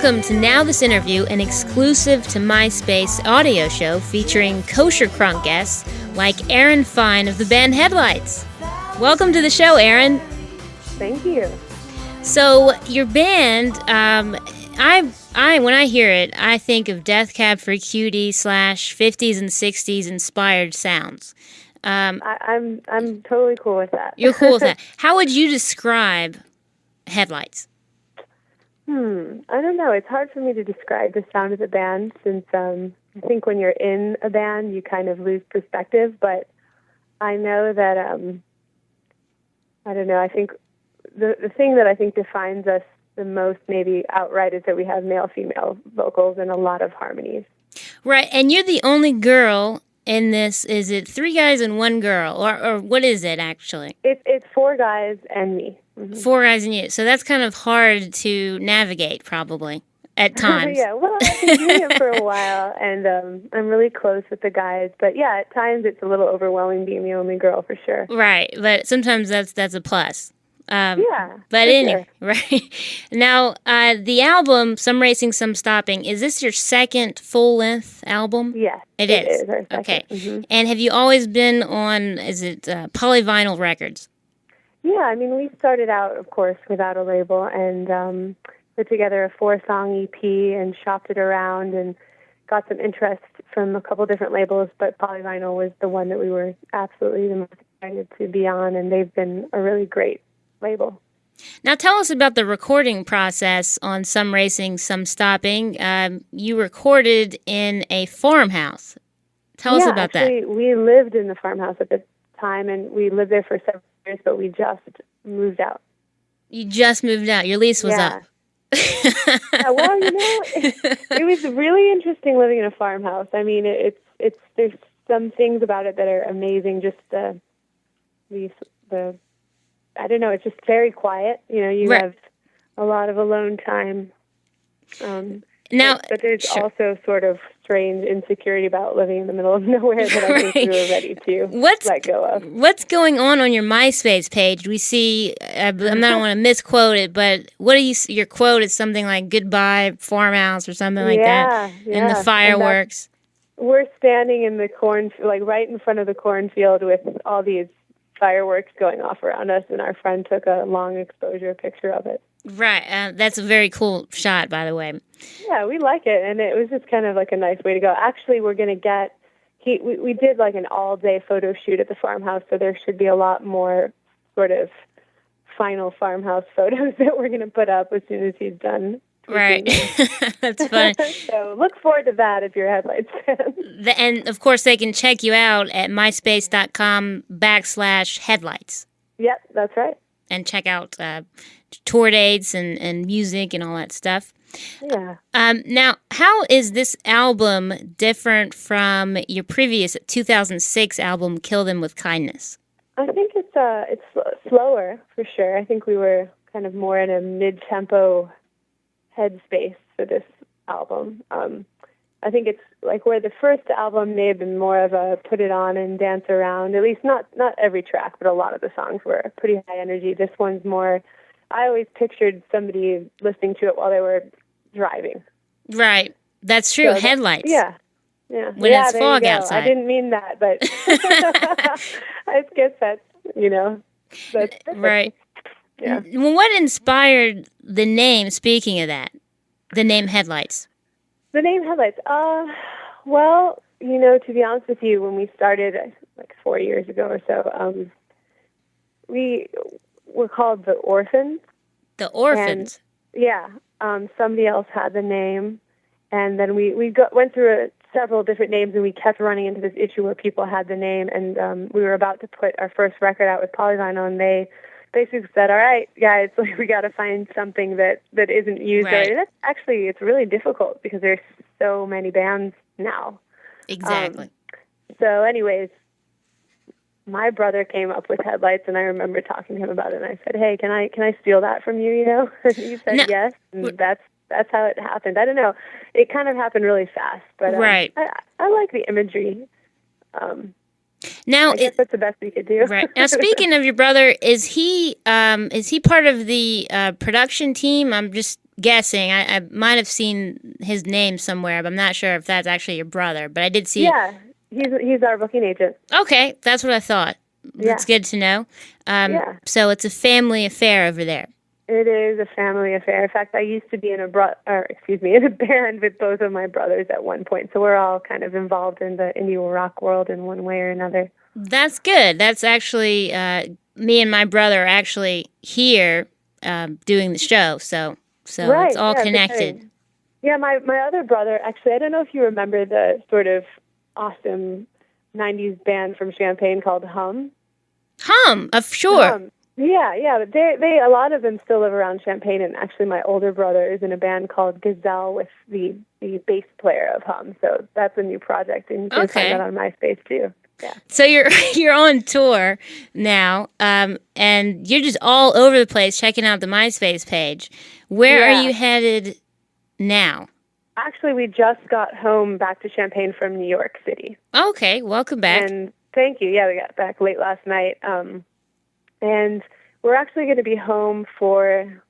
welcome to Now This Interview, an exclusive to MySpace audio show featuring kosher crunk guests like Erin Fein of the band Headlights. Welcome to the show, Erin. Thank you. So your band, when I hear it, I think of Death Cab for Cutie / 50s and 60s inspired sounds. I'm totally cool with that. You're cool with that. How would you describe Headlights? I don't know. It's hard for me to describe the sound of the band since I think when you're in a band, you kind of lose perspective. But I know that, I don't know, I think the thing that I think defines us the most maybe outright is that we have male-female vocals and a lot of harmonies. Right, and you're the only girl in this. Is it 3 guys and 1 girl? Or what is it actually? It's 4 guys and me. Mm-hmm. 4 guys and you. So that's kind of hard to navigate, probably, at times. Yeah, well, I've been doing it for a while, and I'm really close with the guys. But yeah, at times it's a little overwhelming being the only girl, for sure. Right, but sometimes that's a plus. Yeah. But anyway, sure. Right. Now, the album, Some Racing, Some Stopping, is this your second full-length album? Yes, it is. Our second. Okay. Mm-hmm. And have you always been on, is it Polyvinyl Records? Yeah, I mean, we started out, of course, without a label and put together a 4-song EP and shopped it around and got some interest from a couple different labels, but Polyvinyl was the one that we were absolutely the most excited to be on, and they've been a really great label. Now tell us about the recording process on Some Racing, Some Stopping. You recorded in a farmhouse. Tell us about actually, that. We lived in the farmhouse at the time, and we lived there for several years, but we just moved out. You just moved out. Your lease was up. Yeah, well, it was really interesting living in a farmhouse. I mean, it's there's some things about it that are amazing. Just the I don't know. It's just very quiet. You right. have a lot of alone time. Now, but there's sure. also sort of strange insecurity about living in the middle of nowhere that I think we were ready to let go of. What's going on your MySpace page? We see, I don't want to misquote it, but what do your quote is something like "Goodbye farmhouse" or something like that, and the fireworks. We're standing in the right in front of the cornfield with all these fireworks going off around us, and our friend took a long exposure picture of it. Right. That's a very cool shot, by the way. Yeah, we like it, and it was just kind of like a nice way to go. Actually, we're going to get, we did like an all-day photo shoot at the farmhouse, so there should be a lot more sort of final farmhouse photos that we're going to put up as soon as he's done. Right. That's funny. So look forward to that if you're a Headlights fan. And, of course, they can check you out at myspace.com/headlights. Yep, that's right. And check out tour dates and music and all that stuff. Yeah. Now, how is this album different from your previous 2006 album, Kill Them With Kindness? I think it's slower, for sure. I think we were kind of more in a mid-tempo headspace for this album. I think it's like where the first album may have been more of a put it on and dance around, at least not every track, but a lot of the songs were pretty high energy. This one's more, I always pictured somebody listening to it while they were driving. Right. That's true. So Headlights. Yeah. When it's fog outside. I didn't mean that, but I guess that's perfect. Right. Yeah. Well, what inspired the name, speaking of that, the name Headlights? The name Headlights? Well, to be honest with you, when we started like 4 years ago or so, we were called the Orphans. The Orphans? And, yeah. Somebody else had the name, and then we went through several different names, and we kept running into this issue where people had the name, and we were about to put our first record out with Polyvinyl, and they basically said, all right, guys, we got to find something that isn't used. Right. And it's really difficult because there's so many bands now. Exactly. So anyways, my brother came up with Headlights, and I remember talking to him about it, and I said, hey, can I steal that from you, And he said yes, and that's how it happened. I don't know. It kind of happened really fast, but right. I like the imagery. Now, I guess that's the best we could do. Right. Now, speaking of your brother, is he part of the production team? I'm just guessing. I might have seen his name somewhere, but I'm not sure if that's actually your brother. But I did see. Yeah, he's our booking agent. Okay, that's what I thought. That's good to know. So it's a family affair over there. It is a family affair. In fact, I used to be in a band with both of my brothers at one point. So we're all kind of involved in the indie rock world in one way or another. That's good. That's actually me and my brother are actually here doing the show. So right, it's all connected. Yeah, my other brother, actually, I don't know if you remember the sort of awesome 90s band from Champaign called Hum. Sure. Yeah. They a lot of them still live around Champaign, and actually my older brother is in a band called Gazelle with the bass player of Hum. So that's a new project, and you can find that on MySpace too. Yeah. So you're on tour now, and you're just all over the place checking out the MySpace page. Where are you headed now? Actually, we just got home back to Champaign from New York City. Okay, welcome back. And thank you. Yeah, we got back late last night. And we're actually going to be home for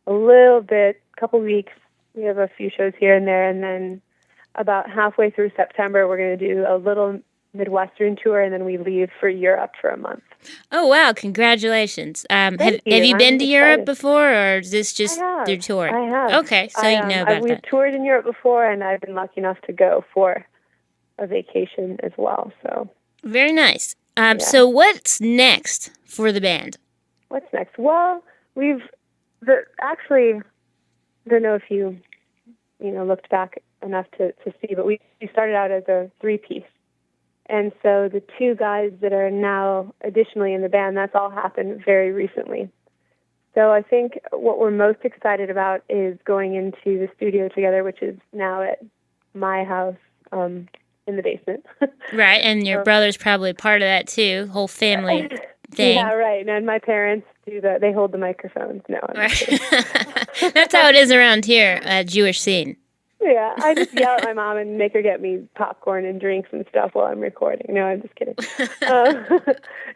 a little bit, a couple weeks. We have a few shows here and there. And then about halfway through September, we're going to do a little Midwestern tour, and then we leave for Europe for a month. Oh, wow. Congratulations. Have you been to Europe before, or is this just your tour? I have. Okay, so you know about that. We've toured in Europe before, and I've been lucky enough to go for a vacation as well. So very nice. So what's next for the band? What's next? Well, actually, I don't know if you looked back enough to see, but we started out as a 3-piece. And so the 2 guys that are now additionally in the band, that's all happened very recently. So I think what we're most excited about is going into the studio together, which is now at my house in the basement. Right, and your brother's probably part of that too, whole family thing. Yeah, right. And my parents they hold the microphones. No, I'm not kidding. That's how it is around here, Jewish scene. Yeah, I just yell at my mom and make her get me popcorn and drinks and stuff while I'm recording. No, I'm just kidding.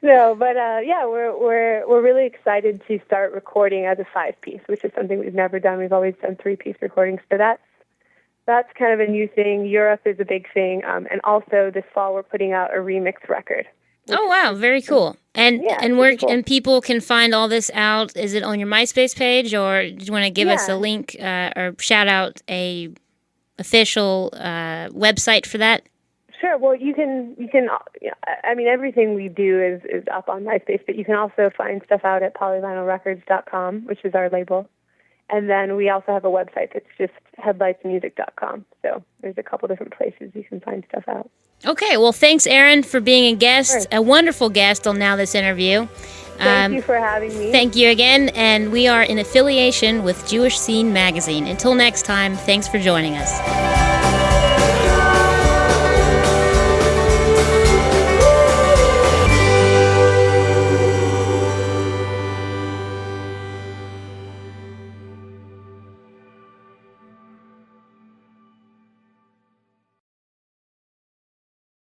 No, but we're really excited to start recording as a 5-piece, which is something we've never done. We've always done 3-piece recordings, so that's kind of a new thing. Europe is a big thing, and also this fall we're putting out a remix record. Oh wow, very cool. And and people can find all this out. Is it on your MySpace page, or do you want to give us a link or shout out a official website for that? Sure. Well, you can. I mean, everything we do is up on MySpace, but you can also find stuff out at polyvinylrecords.com, which is our label. And then we also have a website that's just headlightsmusic.com. So there's a couple different places you can find stuff out. Okay. Well, thanks, Erin, for being a guest, a wonderful guest on Now This Interview. Thank you for having me. Thank you again. And we are in affiliation with Jewish Scene Magazine. Until next time, thanks for joining us.